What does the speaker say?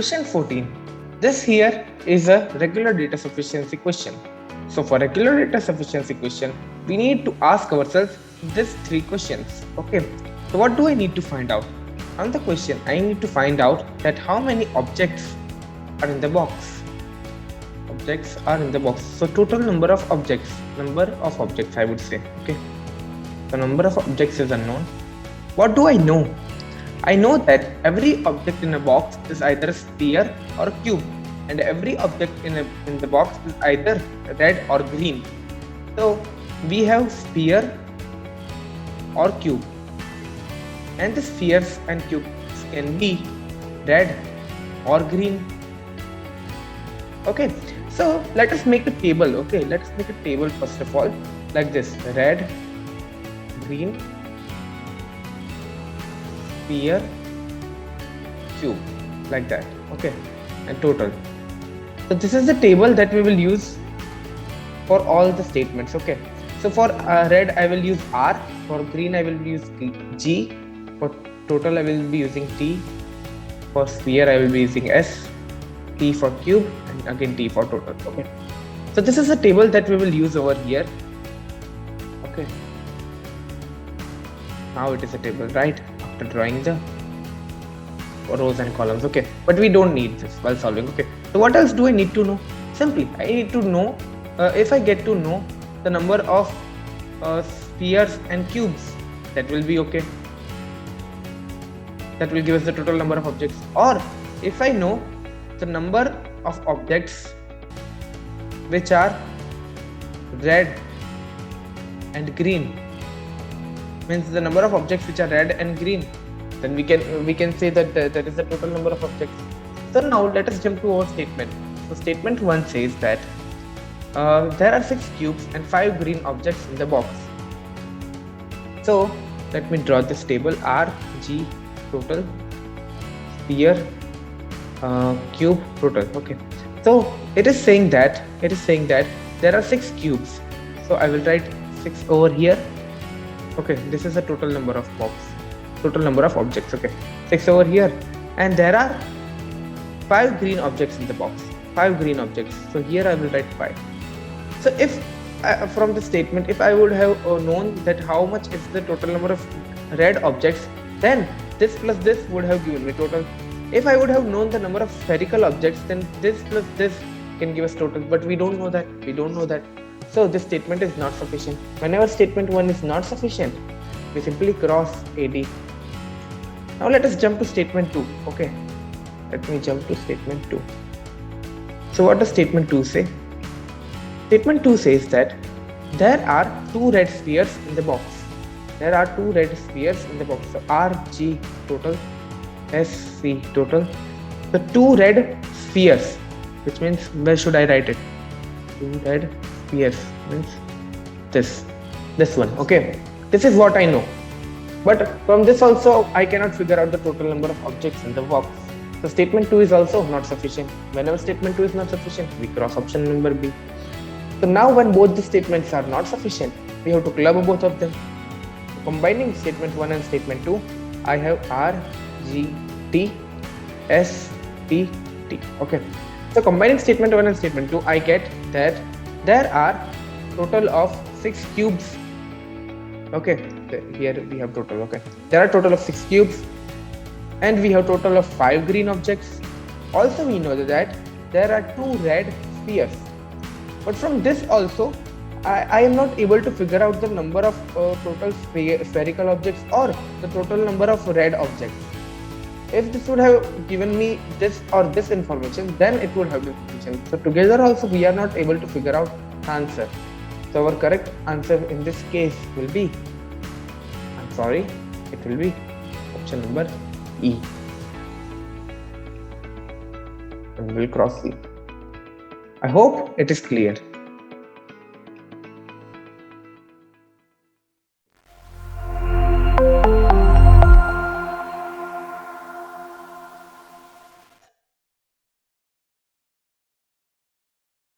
Question 14. This here is a regular data sufficiency question. So for regular data sufficiency question, we need to ask ourselves these three questions. Okay. So what do I need to find out? On the question, I need to find out that how many objects are in the box. Objects are in the box. So total number of objects I would say. Okay. The number of objects is unknown. What do I know? I know that every object in a box is either a sphere or a cube, and every object in the box is either red or green. So we have sphere or cube, and the spheres and cubes can be red or green. Okay, so let us make a table. Okay, let's make a table first of all, like this: red, green, sphere, cube, like that. Okay, and total. So this is the table that we will use for all the statements. Okay, so for red I will use R, for green I will use G, for total I will be using T, for sphere I will be using S, T for cube, and again T for total. Okay, so this is a table that we will use over here. Okay, now it is a table, right, after drawing the rows and columns. Okay, but we don't need this while solving. Okay, so what else do I need to know? Simply I need to know if I get to know the number of spheres and cubes, that will be okay. That will give us the total number of objects. Or if I know the number of objects which are red and green, means the number of objects which are red and green, then we can say that that is the total number of objects. So now let us jump to our statement. So statement 1 says that there are 6 cubes and 5 green objects in the box. So let me draw this table: R, G, total, sphere, cube, total. Okay, so it is saying that there are 6 cubes. So I will write 6 over here. Okay, this is the total number of objects. Okay, 6 over here, and there are 5 green objects in the box. 5 green objects. So here I will write 5. So if from the statement, if I would have known that how much is the total number of red objects, then this plus this would have given me total. If I would have known the number of spherical objects, then this plus this can give us total. But we don't know that. So this statement is not sufficient. Whenever statement 1 is not sufficient, we simply cross AD. Now let us jump to statement 2. Okay, let me jump to statement 2. So what does statement 2 say? Statement 2 says that there are 2 red spheres in the box. So R, G, total, S, C, total. The 2 red spheres, which means, where should I write it? 2 red spheres means this one. Okay, this is what I know. But from this also I cannot figure out the total number of objects in the box. So statement 2 is also not sufficient. Whenever statement 2 is not sufficient, we cross option number B. So now when both the statements are not sufficient, we have to club both of them. Combining statement 1 and statement 2, I have R, G, T, S, T, T. Okay, so combining statement 1 and statement 2, I get that there are total of 6 cubes. Okay, here we have total. Okay, there are total of 6 cubes, and we have total of 5 green objects. Also we know that there are 2 red spheres. But from this also, I am not able to figure out the number of total spherical objects or the total number of red objects. If this would have given me this or this information, then it would have been sufficient. So together also we are not able to figure out the answer. So our correct answer in this case will be, it will be option number E. And we'll cross C. I hope it is clear.